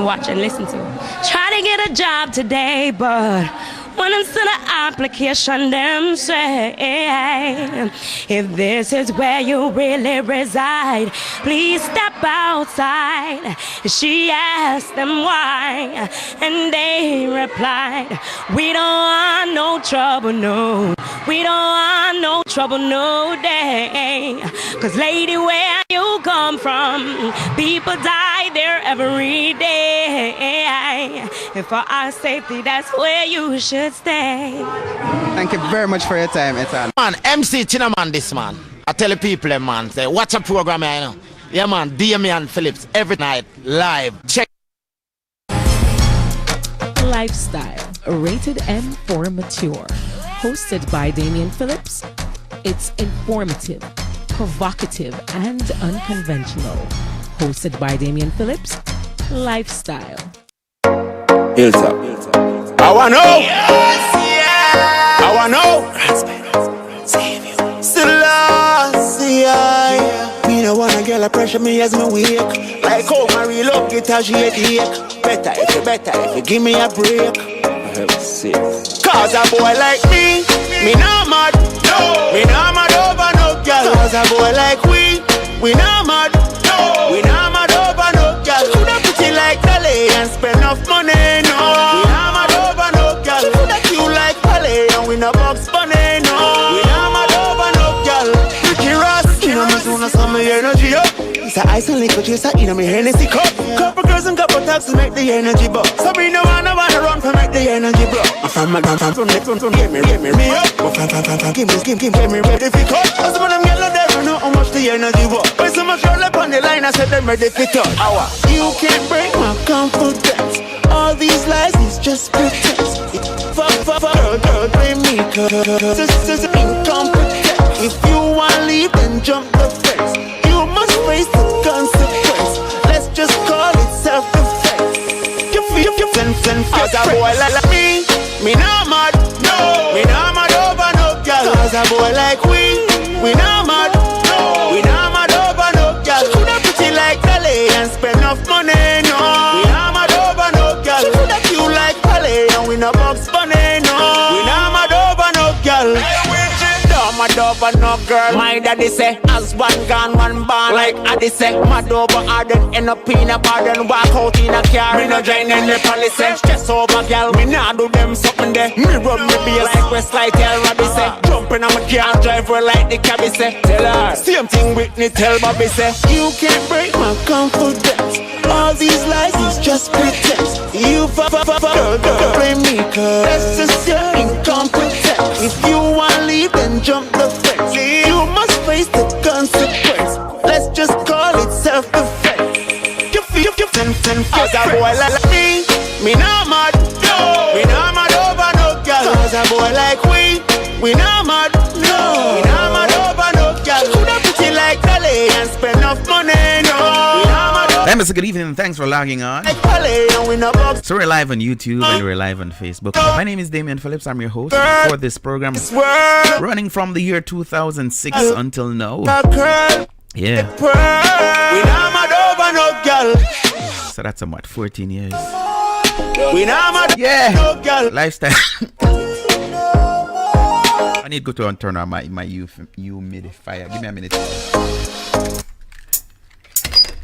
and watch and listen to. Try to get a job today, but when it's in the application, them say, if this is where you really reside, please step outside. She asked them why, and they replied, we don't want no trouble, no. We don't want no trouble, no day. Cause lady, where you come from, people die there every day. And for our safety, that's where you should stay. Thank you very much for your time, Ethan. Man, MC Chinaman this man. I tell the people, man, say, watch a program here, you know. Yeah, man, Damian Phillips, every night, live. Check. Lifestyle, rated M for mature. Hosted by Damian Phillips. It's informative, provocative, and unconventional. Hosted by Damian Phillips. Lifestyle. Hilltop. I wanna know. Yes, yeah. I wanna know. Me no wanna get a pressure me as me wake. Like how my real up get a shady. Better if you give me a break. Cause a boy like me not mad. No. Me not mad over no girl. Cause a boy like we not mad. No. We not mad over no girl. Coulda pretty like Dolly and spend enough money. No. We not mad over no girl. Coulda cute like Dolly and we no box money. No. We not mad over no girl. Ricky Ross, you know me soon as some energy up. It's a ice and liquor chaser, you know me Hennessy cup. Couple girls and couple taps to make the energy buck. So me no wanna run for make the energy block. From give me up. Give me ready for cut. Cause when them yellow there, I know how much the energy buck. When so much roll up on the line, I said them ready for touch. You can't break my confidence. All these lies is just pretense. Fuck, girl, blame me, cause it's incompetent. If you wanna leave, then jump the fence. You must face the consequence. Let's just call it self-defense. You as a boy like me not mad. No. Me not mad over no girl. Cause a boy like we not mad. No. We not mad over no girl. She coulda pretty like Dolly and spend enough money. No. We not mad over no girl. She coulda cute like Dolly and we no box money. No. We not mad over no girl. Mad over no girl. My daddy say, as one gone, one born. Like Addy say, mad over Arden, end up in a garden, walk out in a car. Me no join in the police. Stress over girl, me nah do them something there. Me run me be like Westlight, tell Robbie say. Jumping on my car, drive her like the cabbie say. Tell her, same thing Whitney tell Bobby say. You can't break my confidence. All these lies is just pretense. You girl, blame me, cause that's just your incompetence. If you wanna leave, then jump the fence. You must face the consequence. Let's just call it self-defense. You as a boy like me not mad. No. We not mad over no girl. Cause a boy like we not mad. No. We not mad over no girl. Coulda pretty like Dolly and spend enough money. No. We not mad over. Mr. Good evening and thanks for logging on. So we're live on YouTube and we're live on Facebook. My name is Damian Phillips. I'm your host for this program, running from the year 2006 until now. Yeah. We not mad over no girl. So that's what, 14 years. We not mad no girl. Lifestyle. I need to go to and turn on my humidifier. Give me a minute.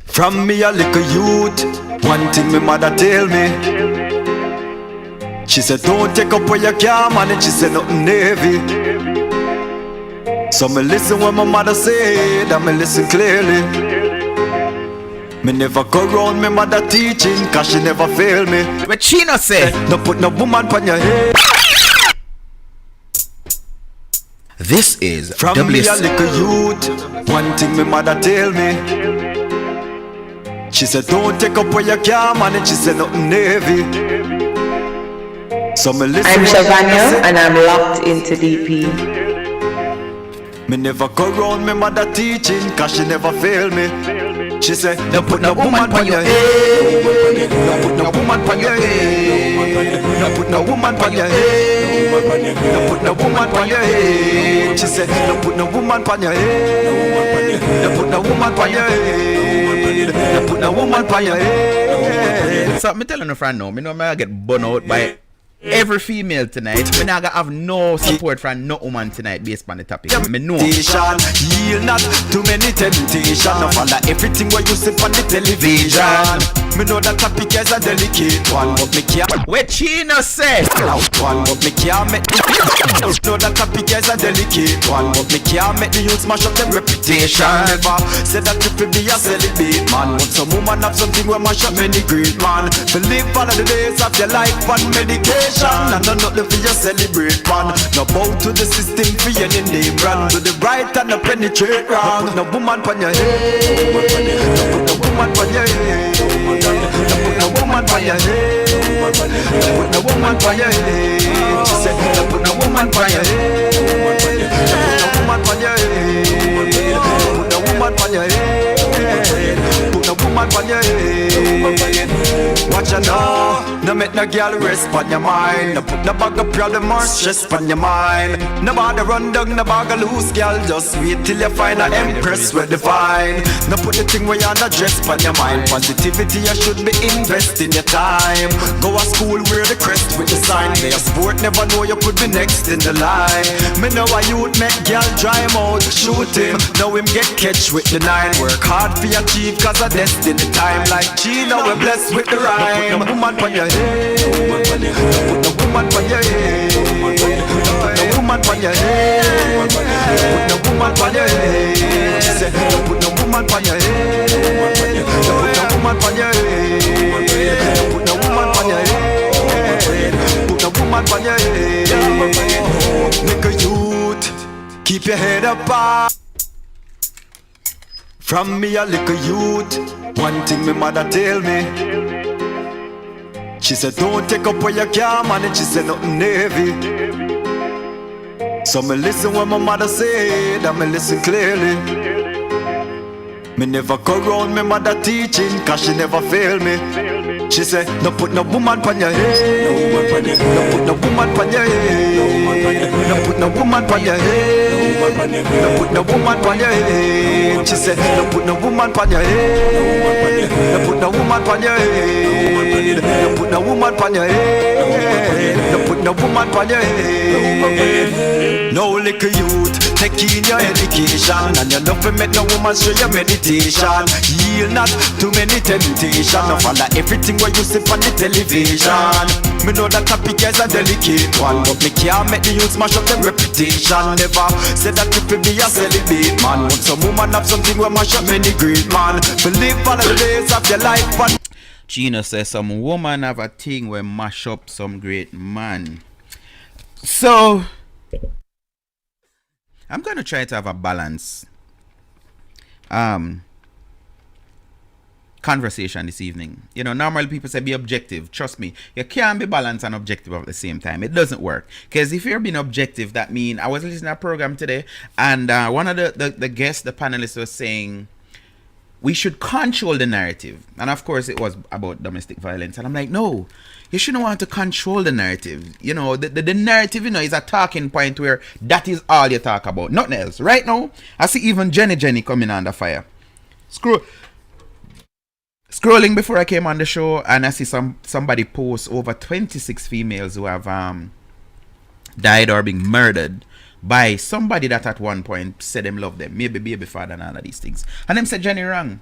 From me a little youth, one thing my mother tell me. She said don't take up where you can manage. She said nothing heavy. So me listen what my mother said and me listen clearly. Me never go round me mother teaching, cause she never fail me. What she not say? No put no woman on your head. This is from me a little youth, one thing my mother tell me. She said don't take up where you can manage. She said nothing heavy. So me listen. I'm Shavanya and I'm locked into DP. Me never go round me mother teaching, cause she never fail me. She said don't put no woman on your head. Don't put no woman on your head. Don't put no woman on your head. Don't put no woman on your head. She said don't put no woman on your head. Don't put no woman on your head. Don't put no woman on your head. So me telling you from now, me know I get burned out by every female tonight. Me not gonna have no support from no woman tonight based on the topic. Me know. Yield not too many temptation. No follow everything what you see on the television. Me know that topic is a delicate one, but me can't. What Chino said? One, but me can't make. Know that topic is a delicate one, but me can't make the youth smash up them reputation. Never said that you could be a celibate man, but some woman have something where mash up many great man. To live all of the days of your life on medication, and no nothing for your celebrate man. No bow to the system for any name run to the right and no penetrate wrong. No woman on your head, no woman on your head. No woman on your head. Put no woman on your head. She said, put no woman on your head. Put no woman on your head. Put no woman on your head. Put no woman on your head. Watch out now. No make no girl rest on your mind. No put no bag of problem or stress on your mind. No bother run down, no bag of loose girl. Just wait till you find an empress with the fine. No put the thing where you're not dressed on your mind. Positivity, you should be investing your time. Go to school, wear the crest with the sign. Play a sport, never know you could be next in the line. Me know a youth make girl dry him out, shoot him. Now him get catch with the 9. Work hard for your achieve cause of destiny time. Like Gina, we're blessed with the rhyme. No woman on your head. No woman on your head. No woman on your head. No woman on your head. No woman on your head. She said, no put no woman on your head. No put no woman on your head. No put no woman on your head. Put no woman on your head. Nigga youth, keep your head up high. From me a little youth, one thing my mother tell me. She said don't take up where you can't manage. She said nothing heavy. So me listen what my mother said, and me listen clearly. Me never go round my mother teaching, cause she never failed me. She said, no put no woman on your head. No put no woman on your head. No put no woman on your head. No put no woman on your head. She said, no put no woman on your head. No put no woman on your head. No put no woman on your head. No put no woman on your head. No little youth, take in your education, and you love to make no woman show your meditation. Yield not too many temptation. No follow everything where you see on the television. Me know that topic is a delicate one, but me can't make the youth smash up them reputation. Never said that you could be a celibate man, but some woman have something where mash up many great man. To live all the days of your life on. Gina says some woman have a thing where mash up some great man. So I'm going to try to have a balance conversation this evening. You know, normally people say be objective. Trust me, you can't be balanced and objective at the same time. It doesn't work. Because if you're being objective, that means I was listening to a program today, and one of the guests, the panelists, was saying we should control the narrative. And of course, it was about domestic violence. And I'm like, no, you shouldn't want to control the narrative. You know, the narrative, you know, is a talking point where that is all you talk about. Nothing else. Right now, I see even Jenny coming under fire. Scrolling before I came on the show, and I see somebody post over 26 females who have died or been murdered by somebody that at one point said them love them, maybe baby father and all of these things. And them said Jenny wrong.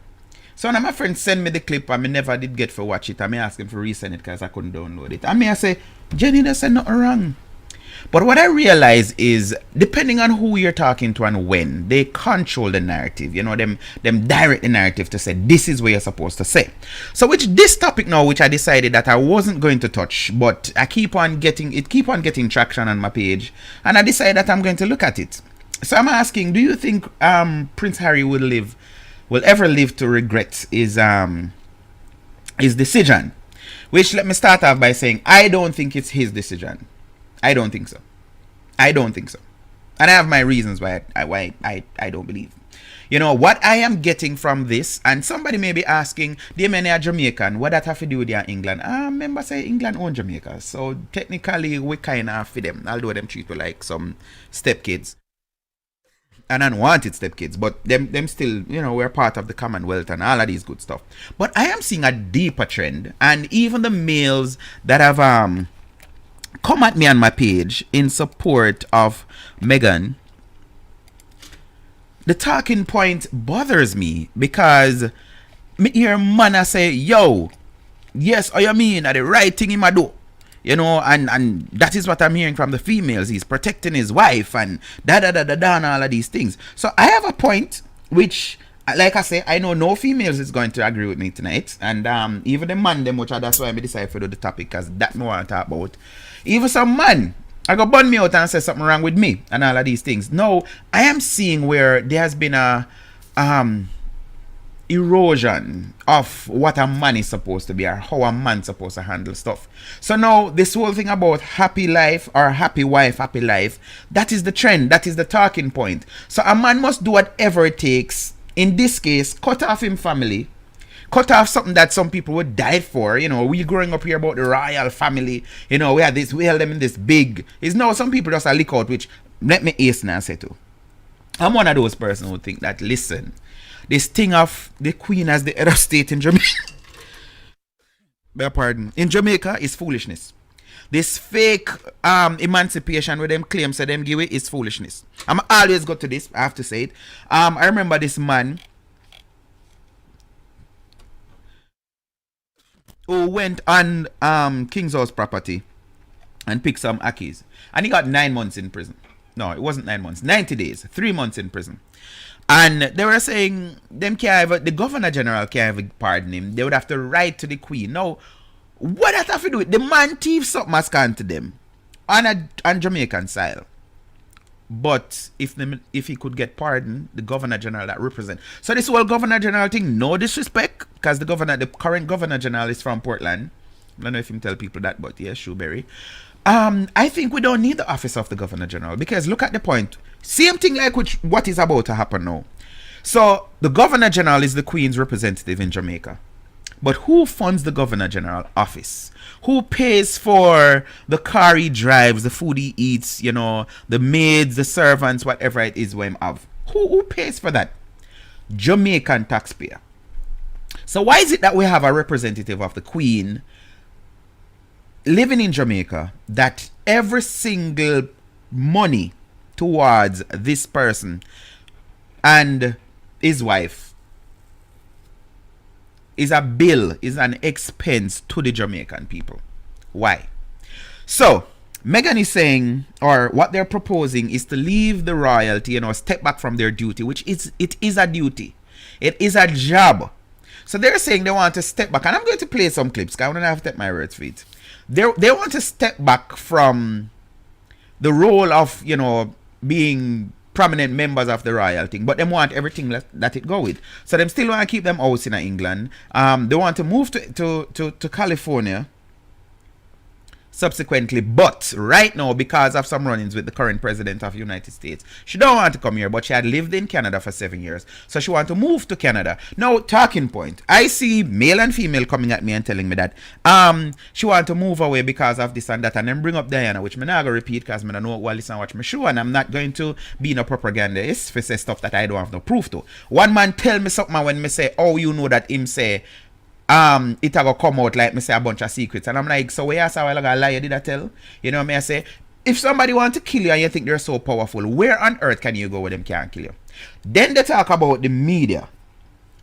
So one of my friends sent me the clip, and I never did get to watch it. I may ask him to resend it because I couldn't download it. And I say, Jenny doesn't say nothing wrong. But what I realize is, depending on who you're talking to and when, they control the narrative. You know, them direct the narrative to say, this is what you're supposed to say. So this topic now, which I decided that I wasn't going to touch, but I keep on getting traction on my page, and I decided that I'm going to look at it. So I'm asking, do you think Prince Harry will ever live to regret his decision? Which, let me start off by saying, I don't think it's his decision. I don't think so. And I have my reasons why I don't believe. You know, what I am getting from this, and somebody may be asking, they may are Jamaican, what that have to do with their England? I remember say England own Jamaica. So technically we kind of for them, although them treat we like some stepkids. and unwanted stepkids, but them still, we're part of the Commonwealth and all of these good stuff. But I am seeing a deeper trend, and even the males that have come at me on my page in support of Meghan, the talking point bothers me because me hear man say, yo, yes, you mean that the right thing in my do. And that is what I'm hearing from the females. He's protecting his wife and and all of these things. So I have a point which, like I say, I know no females is going to agree with me tonight. And even the man them, which that's why I decided to do the topic, because that me want to talk about. Even some man, I go burn me out and say something wrong with me and all of these things. No, I am seeing where there has been a erosion of what a man is supposed to be, or how a man's supposed to handle stuff. So now this whole thing about happy life or happy wife, happy life, that is the trend, that is the talking point. So a man must do whatever it takes, in this case, cut off him family, cut off something that some people would die for. We growing up here about the royal family, we had this, we held them in this big, is now some people just a lick out, which let me hasten and say too, I'm one of those persons who think that, listen, this thing of the Queen as the head of state in Jamaica, in Jamaica is foolishness. This fake emancipation where them claims that them give it is foolishness. I'm always go to this, I have to say it. I remember this man who went on King's House property and picked some Akis. And he got 9 months in prison. No, it wasn't 9 months. 90 days. 3 months in prison. And they were saying the Governor General can't even pardon him. They would have to write to the Queen. Now, what that have to do with the man thief something has gone to them on Jamaican style. But if he could get pardoned, the Governor General that represent. So this whole Governor General thing, no disrespect, because the current Governor General is from Portland. I don't know if you tell people that, but yeah, Shoeberry. I think we don't need the office of the Governor General, because look at the point. Same thing like what is about to happen now. So the Governor General is the Queen's representative in Jamaica. But who funds the Governor General office? Who pays for the car he drives, the food he eats, the maids, the servants, whatever it is we have? Who pays for that? Jamaican taxpayer. So why is it that we have a representative of the Queen living in Jamaica that every single money towards this person and his wife is a bill, is an expense to the Jamaican people? Why? So Meghan is saying, or what they're proposing is to leave the royalty, step back from their duty, which it is a duty. It is a job. So they're saying they want to step back, and I'm going to play some clips because I don't have to take my words for it. They want to step back from the role of, being prominent members of the royal thing, but they want everything that it go with. So them still want to keep them house in England. They want to move to California subsequently, but right now, because of some run-ins with the current president of the United States, she don't want to come here, but she had lived in Canada for 7 years, so she want to move to Canada. Now, talking point, I see male and female coming at me and telling me that she want to move away because of this and that, and then bring up Diana, which me not going to repeat because I don't know what listen and watch my show, and I'm not going to be no propagandist for say stuff that I don't have no proof to. One man tell me something when me say, oh, you know that him say it a go come out like me say a bunch of secrets, and I'm like, so where I say a lie you did I tell? Me I say, if somebody want to kill you and you think they're so powerful, where on earth can you go where them can't kill you? Then they talk about the media.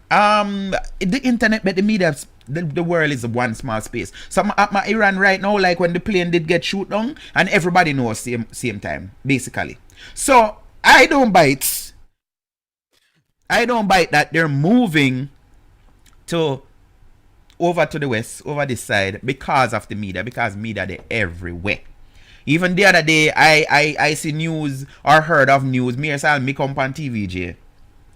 The internet, but the media, the world is one small space. So I'm at my Iran right now, like when the plane did get shoot down, and everybody knows same time, basically. So I don't bite that they're moving over to the west, over this side, because of the media, because media they're everywhere. Even the other day, I see news or heard of news. Me come on TVJ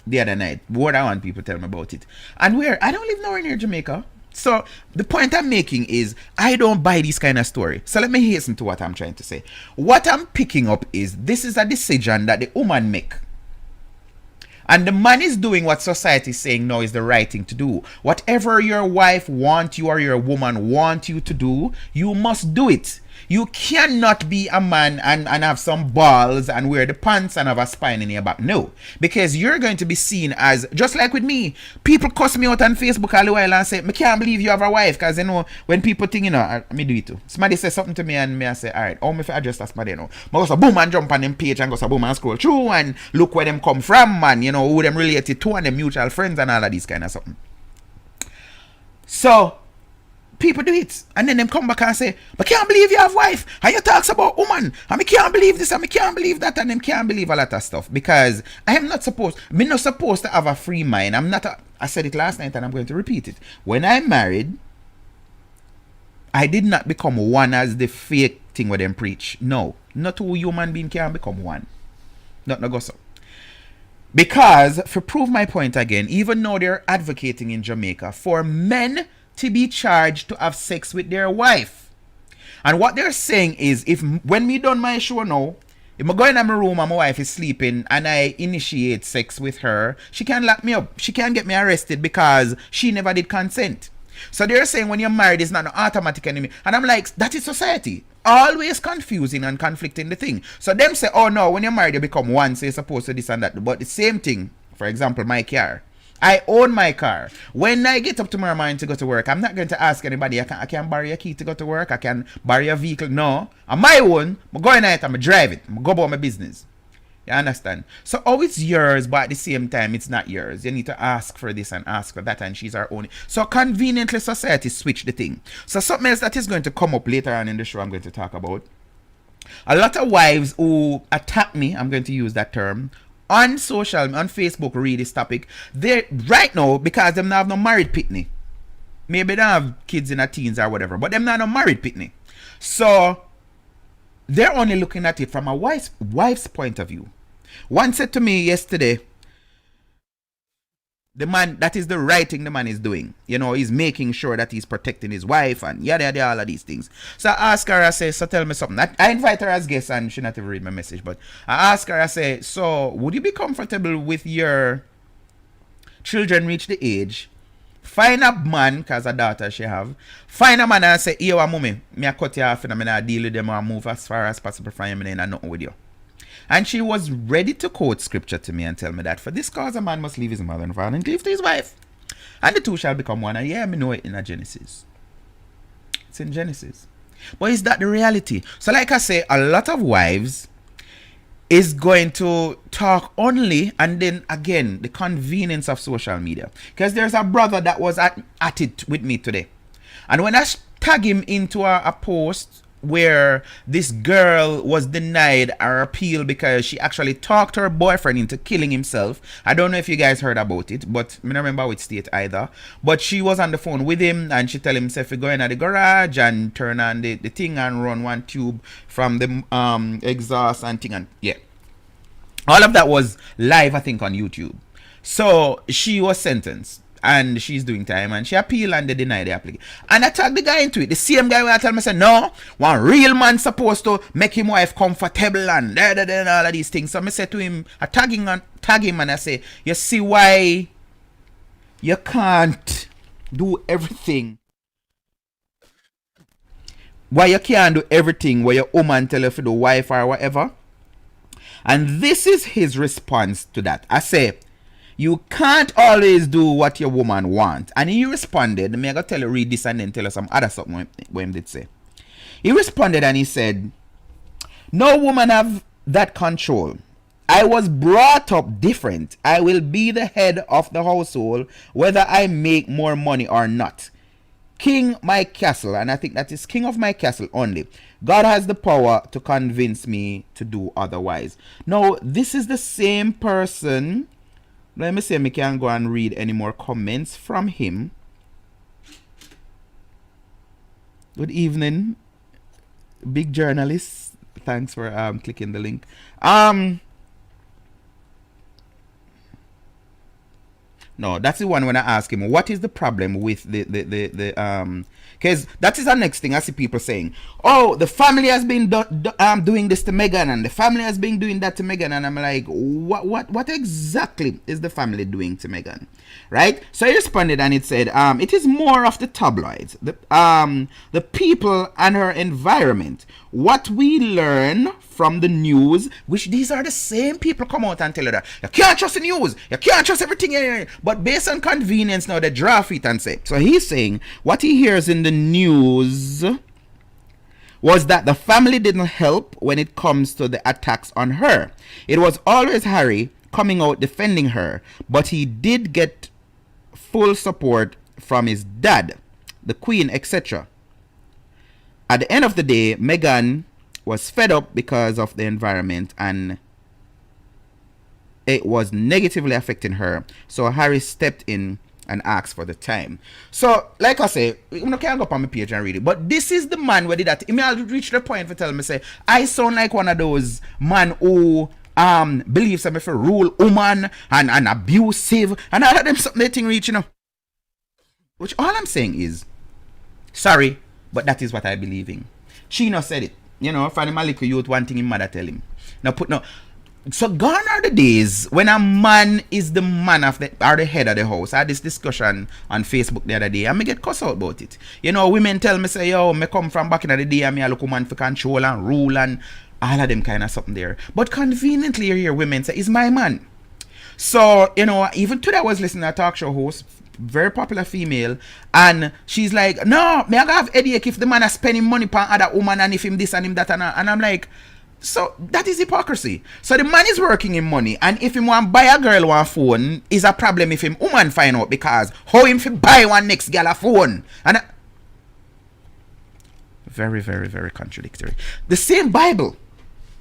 the other night. More than one people tell me about it. And I don't live nowhere near Jamaica. So the point I'm making is I don't buy this kind of story. So let me hasten to what I'm trying to say. What I'm picking up is this is a decision that the woman make. And the man is doing what society is saying now is the right thing to do. Whatever your wife wants you or your woman wants you to do, you must do it. You cannot be a man and have some balls and wear the pants and have a spine in your back. No. Because you're going to be seen as, just like with me, people cuss me out on Facebook all the while and say, I can't believe you have a wife. Because, you know, when people think, you know, me do it too. Somebody say something to me and me I say, all right, how me if I address that somebody, you know. I go so boom and jump on them page and go so boom and scroll through and look where them come from and, you know, who them related to and them mutual friends and all of these kind of something. So, people do it. And then them come back and say, I can't believe you have wife. And you talks about woman. And I can't believe this and I can't believe that. And them can't believe a lot of stuff. Because I'm not supposed to have a free mind. I said it last night and I'm going to repeat it. When I'm married, I did not become one as the fake thing where them preach. No. Not two human being can become one. Not no go so. Because, to prove my point again, even though they're advocating in Jamaica for men to be charged to have sex with their wife. And what they're saying is, when me done my show now, if I go in my room and my wife is sleeping and I initiate sex with her, she can lock me up. She can get me arrested because she never did consent. So they're saying when you're married, it's not an automatic enemy. And I'm like, that is society. Always confusing and conflicting the thing. So them say, oh no, when you're married, you become one, so you're supposed to this and that. But the same thing, for example, my car. I own my car. When I get up tomorrow morning to go to work, I'm not going to ask anybody, I can borrow your key to go to work, I can borrow your vehicle. No. On my own, I'm going out, I'm drive it. I'm go about my business. You understand? So, oh, it's yours, but at the same time, it's not yours. You need to ask for this and ask for that, and she's our own. So, conveniently, society switch the thing. So, something else that is going to come up later on in the show I'm going to talk about. A lot of wives who attack me, I'm going to use that term, on Facebook, read this topic. They right now, because them not have no married pitney. Maybe they have kids in their teens or whatever, but them not no married pitney. So, they're only looking at it from a wife's point of view. One said to me yesterday, the man, that is the right thing the man is doing. You know, he's making sure that he's protecting his wife and yada yada, all of these things. So I asked her, I say, so tell me something. I invite her as guest and she not even read my message, but I asked her, I say, so would you be comfortable with your children reach the age, find a man, because a daughter she have, find a man and say, here, mommy, me I cut you off and I'm going to deal with them and move as far as possible from you and nothing with you. And she was ready to quote scripture to me and tell me that for this cause a man must leave his mother and father and cleave to his wife, and the two shall become one. And yeah, me know it in a Genesis. It's in Genesis. But is that the reality? So like I say, a lot of wives is going to talk only, and then again, the convenience of social media. Because there's a brother that was at it with me today. And when I tag him into a post where this girl was denied her appeal because she actually talked her boyfriend into killing himself. I don't know if you guys heard about it, but I don't remember which state either. But she was on the phone with him and she tell him, if you go in at the garage and turn on the thing and run one tube from the exhaust and thing, and yeah. All of that was live, I think, on YouTube. So she was sentenced. And she's doing time and she appealed and they denied the application. And I tagged the guy into it. The same guy will tell me, say, no, one real man supposed to make him wife comfortable and all of these things. So I said to him, I tag him and I say, you see why you can't do everything. Why you can't do everything where your woman tell you for the wife or whatever. And this is his response to that. I say, you can't always do what your woman wants. And he responded, I'm going to tell you, read this and then tell you some other something what he did say. He responded and he said, no woman have that control. I was brought up different. I will be the head of the household whether I make more money or not. King my castle, and I think that is king of my castle only. God has the power to convince me to do otherwise. Now, this is the same person. Let me see if I can go and read any more comments from him. Good evening, big journalist. Thanks for clicking the link. No, that's the one when I ask him, what is the problem with the because that is the next thing I see people saying, oh, the family has been doing this to Meghan, and the family has been doing that to Meghan, and I'm like, what exactly is the family doing to Meghan, right? So he responded and it said, it is more of the tabloids, the people and her environment, what we learn from the news, which these are the same people come out and tell you that you can't trust the news, you can't trust everything, but based on convenience now they draft it and say. So he's saying what he hears in the news was that the family didn't help when it comes to the attacks on her. It was always Harry coming out defending her, but he did get full support from his dad, the Queen, etc. At the end of the day, Meghan was fed up because of the environment and it was negatively affecting her. So Harry stepped in and asked for the time. So, like I say, you can't go up on my page and read it. But this is the man who did that. He may reach the point for telling me, say, I sound like one of those man who believes I'm if a rule woman and abusive and all of them something they think reach, Which all I'm saying is, sorry, but that is what I believe in. Sheena said it. From my little youth, one thing his mother tell him. So gone are the days when a man is the man of the head of the house. I had this discussion on Facebook the other day and me get cussed out about it. Women tell me, say, yo, me come from back in the day and me a look woman for control and rule and all of them kind of something there. But conveniently here women say, is my man. So, even today I was listening to a talk show host, very popular female, and she's like, no, me I have headache if the man is spending money on other woman and if him this and him that and I'm like, so that is hypocrisy. So the man is working in money, and if him want buy a girl one phone, is a problem if him woman find out, because how him fi buy one next girl a phone? And very, very, very contradictory. The same Bible.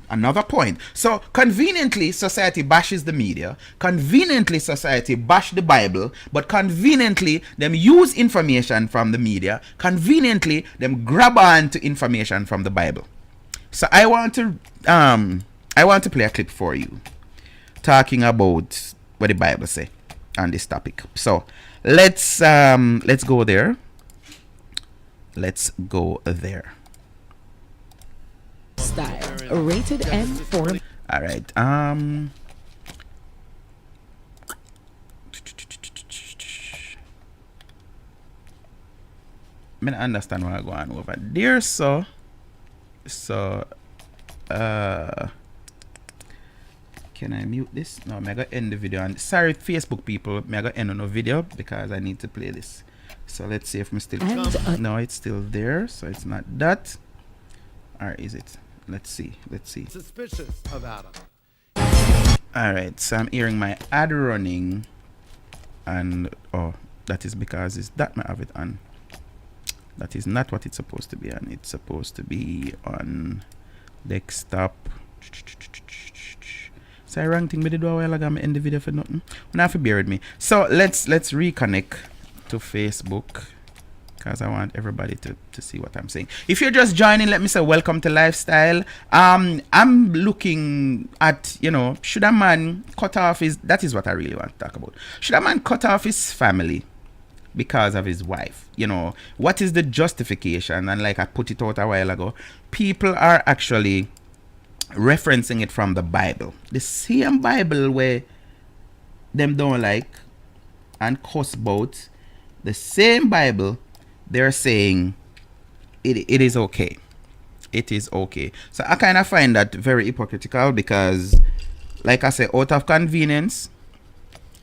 Another point. So conveniently society bashes the media, conveniently society bash the Bible, but conveniently them use information from the media, conveniently them grab on to information from the Bible. So I want to play a clip for you talking about what the Bible say on this topic. So let's go there. Let's go there. Style rated M for. All right. I understand what I'm going over there. So can I mute this? No, I'm gonna end the video. And sorry, Facebook people, I'm gonna end on a video because I need to play this. So let's see if I'm still. No, it's still there. So it's not that. Or is it? Let's see. Suspicious about him. Alright, so I'm hearing my ad running, and that is because it's that I have it on. That is not what it's supposed to be on. It's supposed to be on desktop. So I wrong thing me did a while ago. I end the video for nothing. You have to bear with me. So let's reconnect to Facebook, because I want everybody to see what I'm saying. If you're just joining, let me say welcome to Lifestyle. I'm looking at, should a man cut off his, that is what I really want to talk about. Should a man cut off his family because of his wife? What is the justification? And like I put it out a while ago, people are actually referencing it from the Bible. The same Bible where them don't like and cuss about, the same Bible they're saying it is okay. It is okay. So I kind of find that very hypocritical, because like I say, out of convenience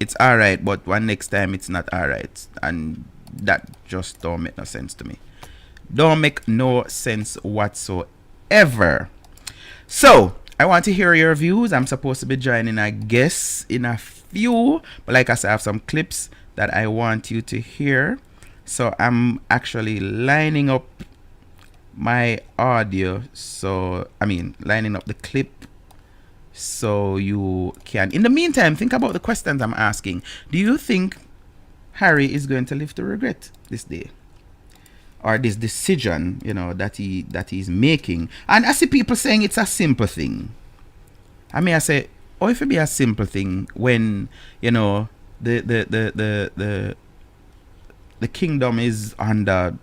it's alright, but one next time it's not alright, and that just don't make no sense to me. Don't make no sense whatsoever. So I want to hear your views. I'm supposed to be joining a guest in a few, but like I said, I have some clips that I want you to hear. So I'm actually lining up my audio, lining up the clip so you can, in the meantime, think about the questions I'm asking. Do you think Harry is going to live to regret this day, or this decision, that he's making? And I see people saying it's a simple thing. I say, if it be a simple thing when, the kingdom is under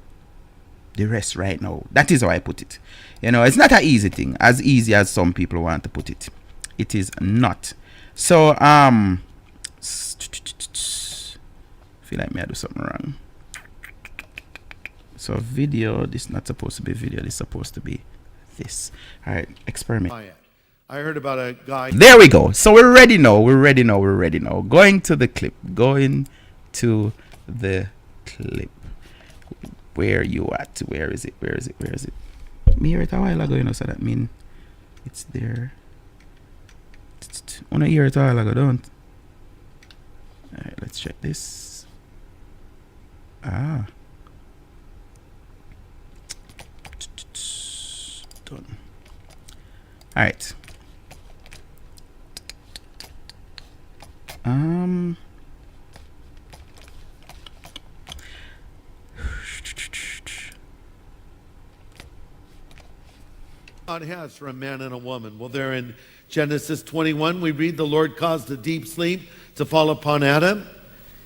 the rest right now. That is how I put it. You know, it's not an easy thing, as easy as some people want to put it. It is not. So feel like me I do something wrong. So video, this is not supposed to be video, this is supposed to be this. All right, experiment. I heard about a guy. There we go. So we're ready now. We're ready now. We're ready now. Going to the clip. Going to the clip. Where you at? Where is it? Where is it? Where is it? Me hear it a while ago, you know, so that mean it's there. Wanna hear it a while ago, don't? Alright, let's check this. Ah. Done. Alright. God has for a man and a woman. Well, there in Genesis 21, we read the Lord caused a deep sleep to fall upon Adam.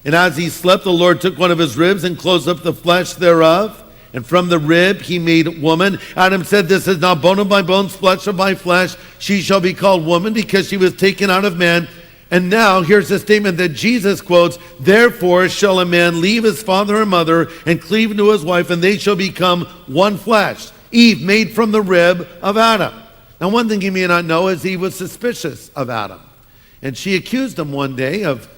And as he slept, the Lord took one of his ribs and closed up the flesh thereof. And from the rib he made woman. Adam said, this is not bone of my bones, flesh of my flesh. She shall be called woman because she was taken out of man. And now here's a statement that Jesus quotes, therefore shall a man leave his father and mother and cleave to his wife, and they shall become one flesh. Eve made from the rib of Adam. Now one thing you may not know is Eve was suspicious of Adam. And she accused him one day of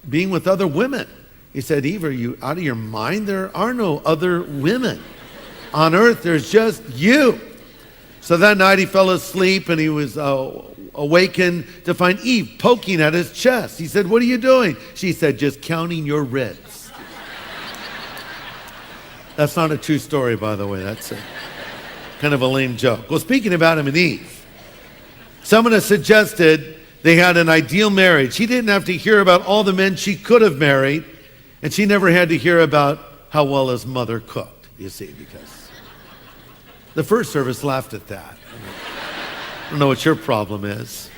being with other women. He said, Eve, are you out of your mind? There are no other women on earth. There's just you. So that night he fell asleep and he was awakened to find Eve poking at his chest. He said, what are you doing? She said, just counting your ribs. That's not a true story, by the way. That's kind of a lame joke. Well, speaking of Adam and Eve, someone has suggested they had an ideal marriage. He didn't have to hear about all the men she could have married, and she never had to hear about how well his mother cooked, you see, because the first service laughed at that. I don't know what your problem is.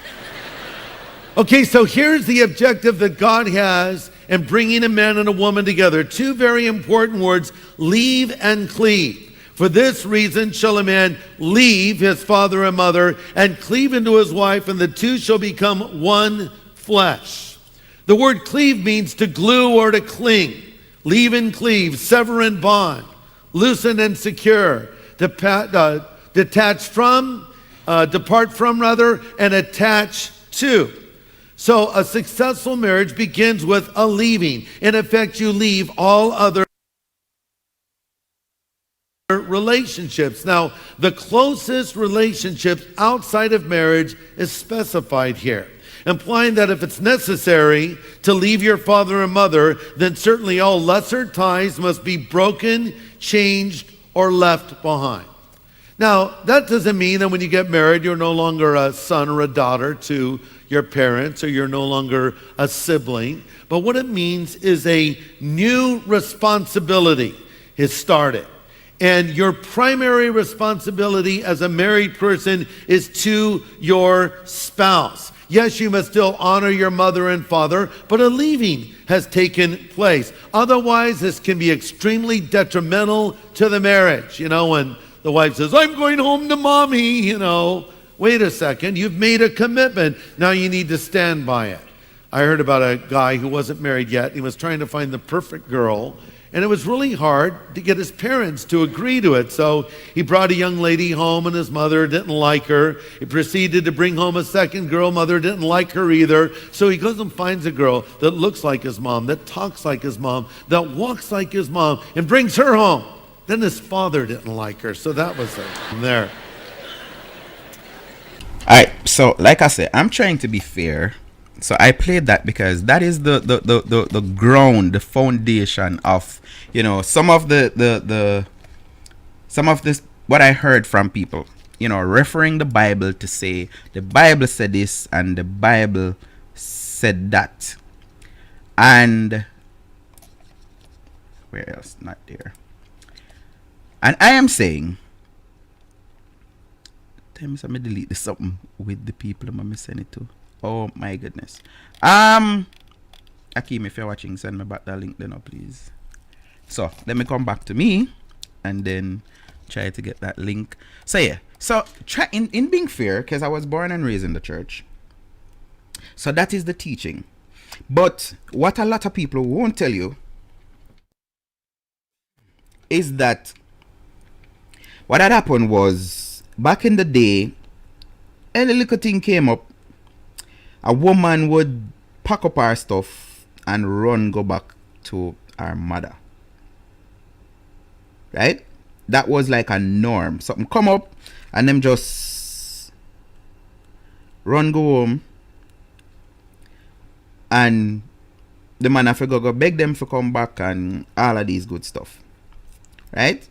Okay, so here's the objective that God has in bringing a man and a woman together. Two very important words, leave and cleave. For this reason shall a man leave his father and mother and cleave into his wife, and the two shall become one flesh. The word cleave means to glue or to cling. Leave and cleave, sever and bond, loosen and secure, detach from, depart from rather, and attach to. So a successful marriage begins with a leaving. In effect, you leave all other relationships. Now, the closest relationships outside of marriage is specified here, implying that if it's necessary to leave your father and mother, then certainly all lesser ties must be broken, changed, or left behind. Now, that doesn't mean that when you get married, you're no longer a son or a daughter to your parents, or you're no longer a sibling. But what it means is a new responsibility has started. And your primary responsibility as a married person is to your spouse. Yes, you must still honor your mother and father, but a leaving has taken place. Otherwise, this can be extremely detrimental to the marriage. You know, when the wife says, I'm going home to mommy, you know, wait a second, you've made a commitment. Now you need to stand by it. I heard about a guy who wasn't married yet. He was trying to find the perfect girl, and it was really hard to get his parents to agree to it. So he brought a young lady home, and his mother didn't like her. He proceeded to bring home a second girl. Mother didn't like her either. So he goes and finds a girl that looks like his mom, that talks like his mom, that walks like his mom, and brings her home. Then his father didn't like her, so that was there. All right, so like I said, I'm trying to be fair. So I played that because that is the ground, the foundation of, you know, some of this what I heard from people, you know, referring the Bible to say the Bible said this and the Bible said that. And where else? Not there. And I am saying, tell me something, delete this something with the people I'm sending it to. Oh my goodness. Akeem, if you're watching, send me back that link then, please. So let me come back to me and then try to get that link. So yeah, so try in being fair, because I was born and raised in the church. So that is the teaching. But what a lot of people won't tell you is that what had happened was, back in the day, any little thing came up, a woman would pack up her stuff and go back to her mother. Right? That was like a norm. Something come up and them just go home, and the man have to go beg them to come back and all of these good stuff. Right?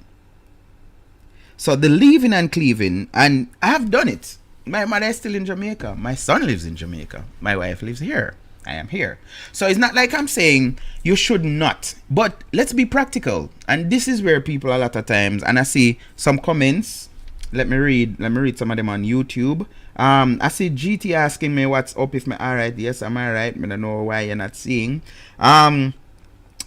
So the leaving and cleaving, and I have done it. My mother is still in Jamaica. My son lives in Jamaica. My wife lives here. I am here. So it's not like I'm saying you should not. But let's be practical. And this is where people a lot of times, and I see some comments. Let me read some of them on YouTube. I see GT asking me what's up, if me alright. Yes, I'm alright. I don't know why you're not seeing.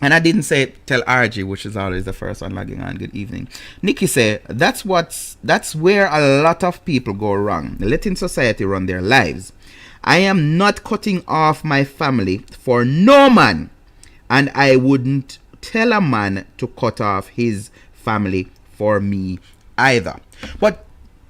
And I didn't say tell RG, which is always the first one logging on. Good evening. Nikki said that's where a lot of people go wrong, letting society run their lives. I am not cutting off my family for no man, and I wouldn't tell a man to cut off his family for me either. But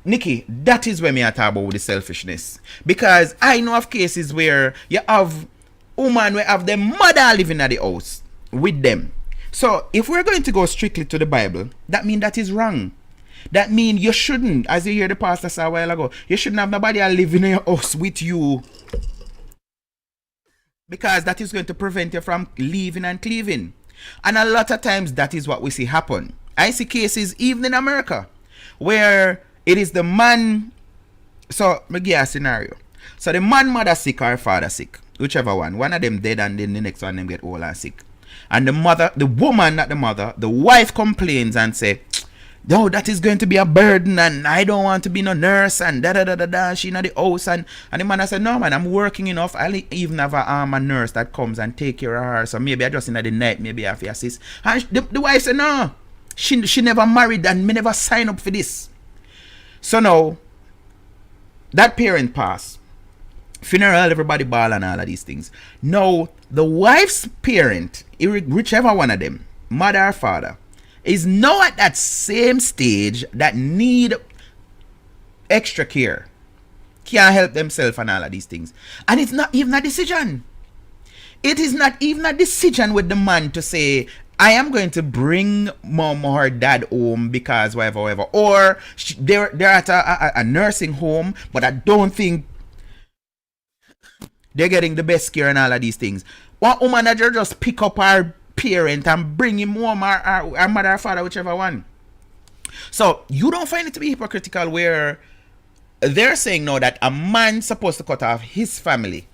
Nikki, that is where me I talk about with the selfishness, because I know of cases where you have woman where have their mother living at the house with them. So if we're going to go strictly to the Bible, that means that is wrong. That means you shouldn't, as you hear the pastor say a while ago, you shouldn't have nobody living in your house with you, because that is going to prevent you from leaving and cleaving. And a lot of times that is what we see happen. I see cases even in America where it is the man. So me give you a scenario. So the man mother sick or father sick, whichever one of them dead, and then the next one them get old and sick. And the woman, not the mother, the wife complains and say, no, that is going to be a burden, and I don't want to be no nurse, and da. She in the house, and the man said, no man, I'm working enough. I'll even have a nurse that comes and take care of her. So maybe I just in the night, maybe I have to assist. And the wife said, no, she never married, and me never sign up for this. So now that parent passed. Funeral, everybody ball and all of these things. Now the wife's parent, whichever one of them, mother or father, is now at that same stage that need extra care, can't help themselves and all of these things. And it's not even a decision. It is not even a decision with the man to say, I am going to bring mom or dad home because whatever. Or they're at a nursing home, but I don't think they're getting the best care and all of these things. One woman that just pick up her parent and bring him home, or mother or father, whichever one. So you don't find it to be hypocritical where they're saying now that a man's supposed to cut off his family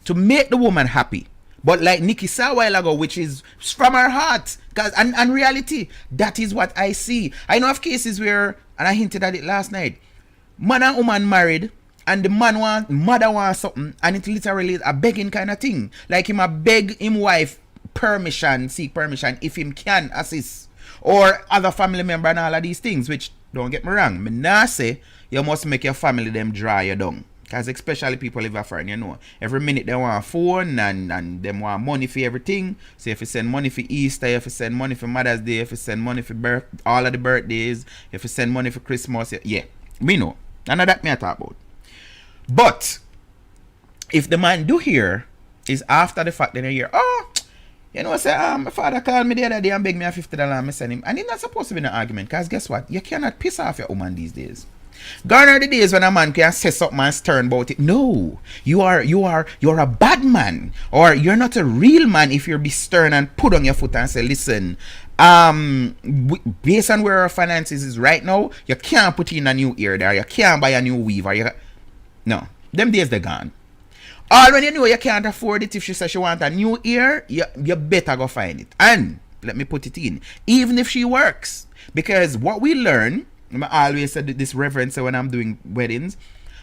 to make the woman happy. But like Nikki said a while ago, which is from her heart, and reality, that is what I see. I know of cases where, and I hinted at it last night, man and woman married, and the mother wants something, and it literally is a begging kind of thing. Like him a beg him wife seek permission if him can assist, or other family member and all of these things, which, don't get me wrong, me nah say you must make your family them dry you down. Because especially people live a foreign, you know, every minute they want a phone, and them want money for everything. So if you send money for Easter, if you send money for Mother's Day, if you send money for all of the birthdays, if you send money for Christmas, yeah, me know. None of that me I talk about. But if the man do hear is after the fact, then you hear, oh, you know, say, my father called me the other day and begged me a $50 and I send him. And it's not supposed to be an argument, because guess what? You cannot piss off your woman these days. Gone are the days when a man can say something and stern about it. No, you're a bad man, or you're not a real man if you're be stern and put on your foot and say, listen, based on where our finances is right now, you can't put in a new ear there, you can't buy a new weave, no, them days they're gone. All when you know you can't afford it, if she says she want a new ear, you better go find it. And let me put it in, even if she works, because what we learn, I always said this reverence when I'm doing weddings,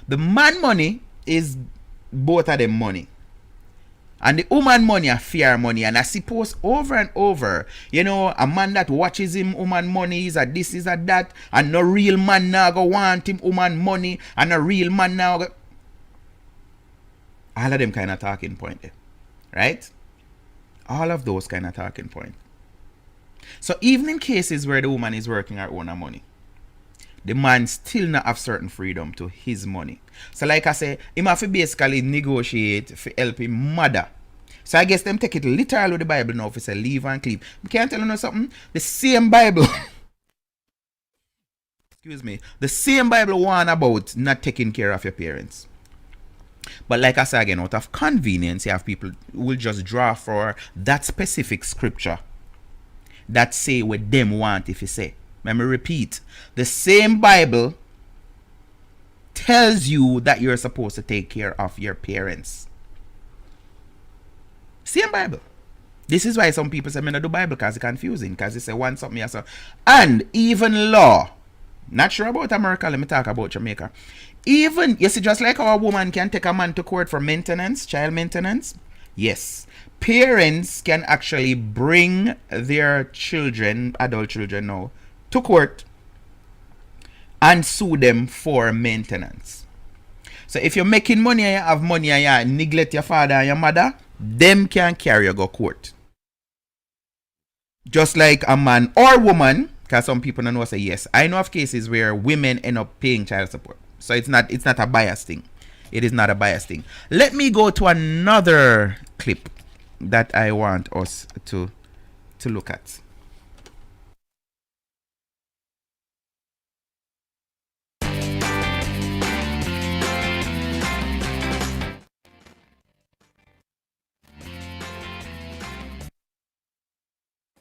the man money is both of them money. And the woman money a fear money. And I suppose over and over, you know, a man that watches him woman money is a this, is a that. And no real man now go want him woman money. And a real man now go... All of them kind of talking point there. Right? All of those kind of talking point. So even in cases where the woman is working her own money, the man still not have certain freedom to his money. So like I say, him have to basically negotiate for help him mother. So I guess them take it literal with the Bible now if say leave and cleave. I can't tell you something. The same Bible excuse me. The same Bible warn about not taking care of your parents. But like I say again, out of convenience, you have people who will just draw for that specific scripture that say what them want if you say. Let me repeat. The same Bible tells you that you're supposed to take care of your parents. Same Bible. This is why some people say, I don't do Bible because it's confusing. Because they say one something, yes. And even law. Not sure about America, let me talk about Jamaica. Even, you see, just like our woman can take a man to court for maintenance, child maintenance. Yes. Parents can actually bring their children, adult children now, to court and sue them for maintenance. So if you're making money and you have money and you neglect your father and your mother, them can carry you go court. Just like a man or woman, because some people don't know say yes. I know of cases where women end up paying child support. So it's not a biased thing. It is not a biased thing. Let me go to another clip that I want us to look at.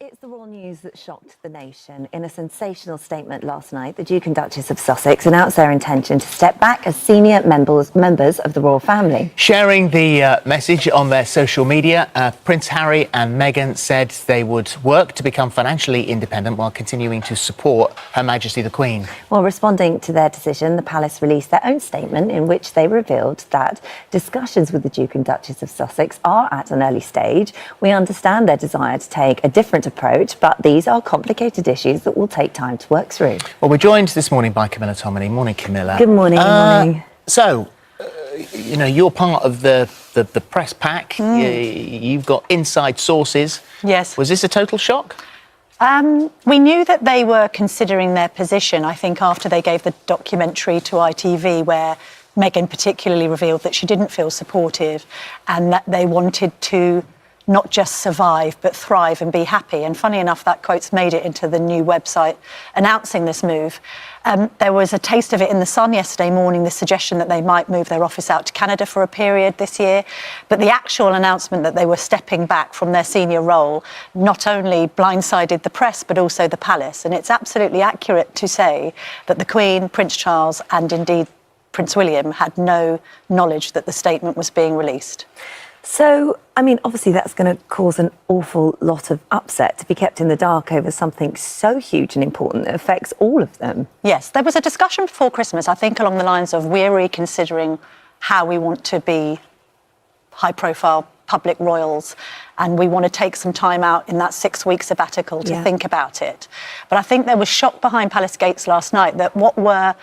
It's the raw news that shocked the nation. In a sensational statement last night, the Duke and Duchess of Sussex announced their intention to step back as senior members of the royal family. Sharing the message on their social media, Prince Harry and Meghan said they would work to become financially independent while continuing to support Her Majesty the Queen. Well, responding to their decision, the palace released their own statement in which they revealed that discussions with the Duke and Duchess of Sussex are at an early stage. We understand their desire to take a different approach, but these are complicated issues that will take time to work through. Well, we're joined this morning by Camilla Tominey. Morning, Camilla. Good morning. Good morning. So, you know, you're part of the press pack. You've got inside sources. Yes. Was this a total shock? We knew that they were considering their position, I think, after they gave the documentary to ITV, where Meghan particularly revealed that she didn't feel supportive and that they wanted to not just survive, but thrive and be happy. And funny enough, that quote's made it into the new website announcing this move. There was a taste of it in The Sun yesterday morning, the suggestion that they might move their office out to Canada for a period this year. But the actual announcement that they were stepping back from their senior role not only blindsided the press, but also the palace. And it's absolutely accurate to say that the Queen, Prince Charles, and indeed Prince William had no knowledge that the statement was being released. So, I mean, obviously that's going to cause an awful lot of upset to be kept in the dark over something so huge and important that affects all of them. Yes, there was a discussion before Christmas, I think, along the lines of we're reconsidering how we want to be high-profile public royals, and we want to take some time out in that 6-week sabbatical to think about it. But I think there was shock behind Palace Gates last night that what were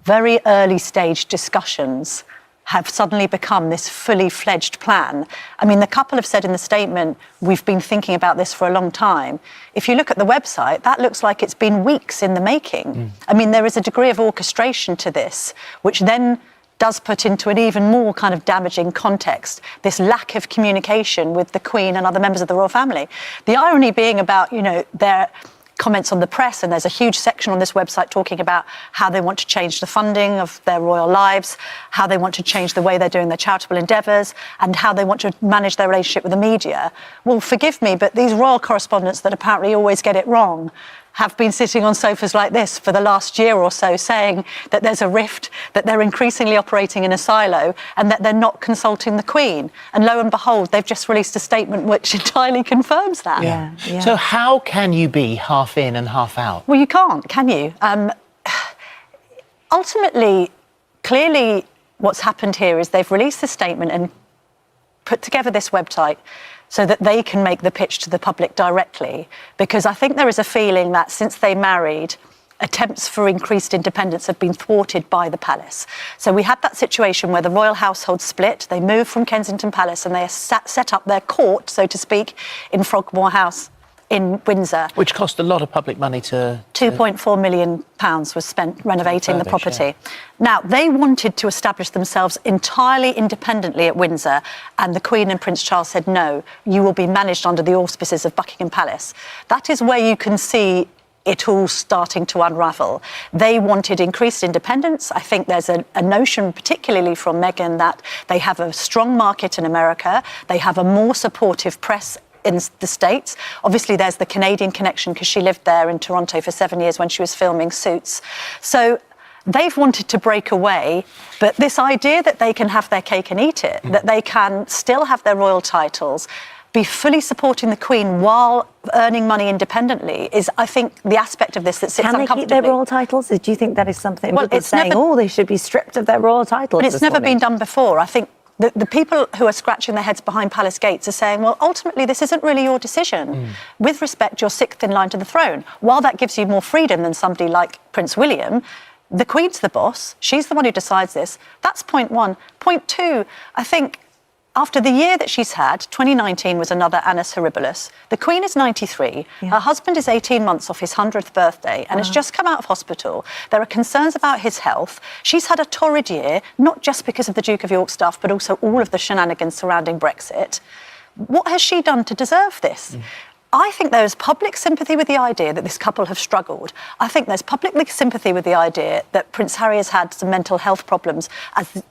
very early stage discussions have suddenly become this fully fledged plan. I mean, the couple have said in the statement, we've been thinking about this for a long time. If you look at the website, that looks like it's been weeks in the making. I mean, there is a degree of orchestration to this, which then does put into an even more kind of damaging context this lack of communication with the Queen and other members of the royal family. The irony being about, you know, their comments on the press, and there's a huge section on this website talking about how they want to change the funding of their royal lives, how they want to change the way they're doing their charitable endeavours, and how they want to manage their relationship with the media. Well, forgive me, but these royal correspondents that apparently always get it wrong have been sitting on sofas like this for the last year or so saying that there's a rift, that they're increasingly operating in a silo, and that they're not consulting the Queen. And lo and behold, they've just released a statement which entirely confirms that. Yeah. So how can you be half in and half out? Well, you can't, can you? Ultimately, clearly what's happened here is they've released the statement, and put together this website so that they can make the pitch to the public directly, because I think there is a feeling that since they married, attempts for increased independence have been thwarted by the palace. So we had that situation where the royal household split. They moved from Kensington Palace and they set up their court, so to speak, in Frogmore House in Windsor. Which cost a lot of public money to... £2.4 million was spent renovating the property. Yeah. Now, they wanted to establish themselves entirely independently at Windsor, and the Queen and Prince Charles said, no, you will be managed under the auspices of Buckingham Palace. That is where you can see it all starting to unravel. They wanted increased independence. I think there's a notion, particularly from Meghan, that they have a strong market in America. They have a more supportive press in the States. Obviously, there's the Canadian connection because she lived there in Toronto for 7 years when she was filming Suits. So they've wanted to break away, but this idea that they can have their cake and eat it, that they can still have their royal titles, be fully supporting the Queen while earning money independently is, I think, the aspect of this that sits uncomfortably. Can they keep their royal titles? Do you think that is something people are saying, they should be stripped of their royal titles? But it's never been done before. I think the people who are scratching their heads behind palace gates are saying, well, ultimately, this isn't really your decision. With respect, you're sixth in line to the throne. While that gives you more freedom than somebody like Prince William, the Queen's the boss. She's the one who decides this. That's point one. Point two, I think, after the year that she's had, 2019 was another annus horribilis. The Queen is 93. Yeah. Her husband is 18 months off his 100th birthday and has just come out of hospital. There are concerns about his health. She's had a torrid year, not just because of the Duke of York stuff, but also all of the shenanigans surrounding Brexit. What has she done to deserve this? I think there's public sympathy with the idea that this couple have struggled. I think there's public sympathy with the idea that Prince Harry has had some mental health problems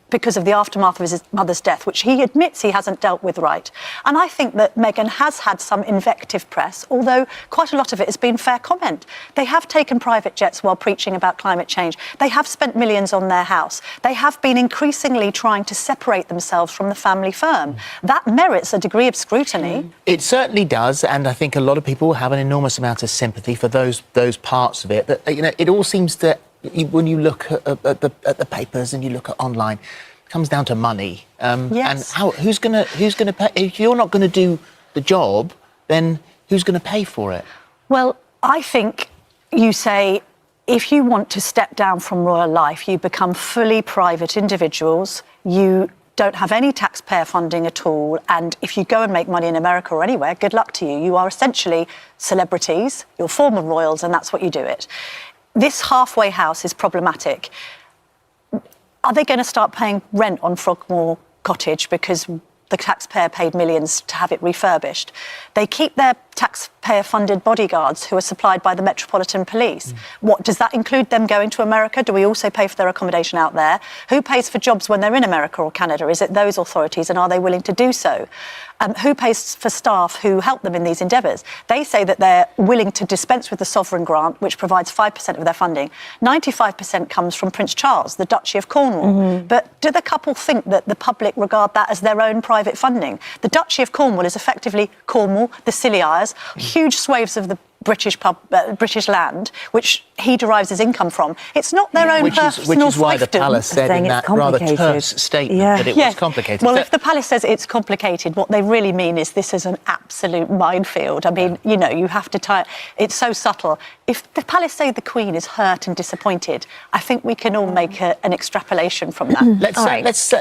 because of the aftermath of his mother's death, which he admits he hasn't dealt with right. And I think that Meghan has had some invective press, although quite a lot of it has been fair comment. They have taken private jets while preaching about climate change. They have spent millions on their house. They have been increasingly trying to separate themselves from the family firm. That merits a degree of scrutiny. It certainly does, and I think a lot of people have an enormous amount of sympathy for those parts of it. But it all seems to, when you look at the papers and you look at online, it comes down to money. Yes. And who's going to pay? If you're not going to do the job, then who's going to pay for it? Well, I think you say, if you want to step down from royal life, you become fully private individuals. You don't have any taxpayer funding at all, and if you go and make money in America or anywhere, good luck to you. You are essentially celebrities, you're former royals, and that's what you do it. This halfway house is problematic. Are they going to start paying rent on Frogmore Cottage because the taxpayer paid millions to have it refurbished? They keep their taxpayer-funded bodyguards who are supplied by the Metropolitan Police. What, does that include them going to America? Do we also pay for their accommodation out there? Who pays for jobs when they're in America or Canada? Is it those authorities, and are they willing to do so? Who pays for staff who help them in these endeavours? They say that they're willing to dispense with the sovereign grant, which provides 5% of their funding. 95% comes from Prince Charles, the Duchy of Cornwall. But do the couple think that the public regard that as their own private funding? The Duchy of Cornwall is effectively Cornwall, the Scilly Isles, huge swathes of the British land, which he derives his income from. It's not their own personal Which is why the palace said in that rather terse statement that it was complicated. Well, if the palace says it's complicated, what they really mean is this is an absolute minefield. I mean, you have to tie it. It's so subtle. If the palace say the Queen is hurt and disappointed, I think we can all make an extrapolation from that. Let's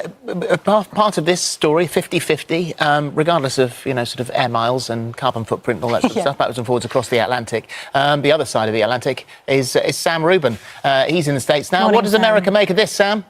part of this story, 50-50, regardless of, sort of air miles and carbon footprint and all that sort of stuff, backwards and forwards across the Atlantic. The other side of the Atlantic is Sam Rubin. He's in the States now. Morning, what does America make of this, Sam?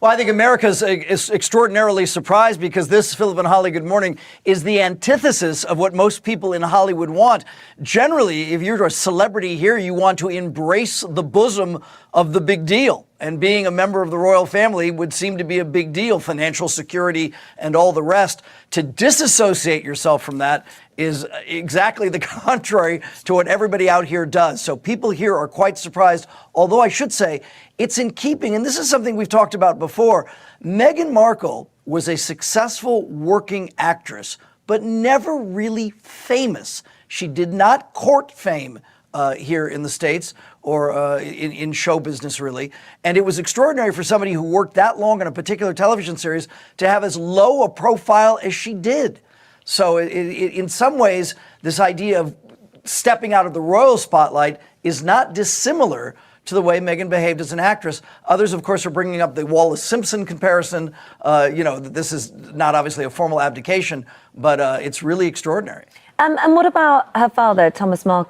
Well, I think America is extraordinarily surprised because this, Philip and Holly, good morning, is the antithesis of what most people in Hollywood want. Generally, if you're a celebrity here, you want to embrace the bosom of the big deal. And being a member of the royal family would seem to be a big deal, financial security and all the rest. To disassociate yourself from that is exactly the contrary to what everybody out here does. So people here are quite surprised, although I should say it's in keeping, and this is something we've talked about before. Meghan Markle was a successful working actress, but never really famous. She did not court fame here in the States or in show business, really. And it was extraordinary for somebody who worked that long on a particular television series to have as low a profile as she did. So in some ways, this idea of stepping out of the royal spotlight is not dissimilar to the way Meghan behaved as an actress. Others, of course, are bringing up the Wallace Simpson comparison. This is not obviously a formal abdication, but it's really extraordinary. And what about her father, Thomas Markle?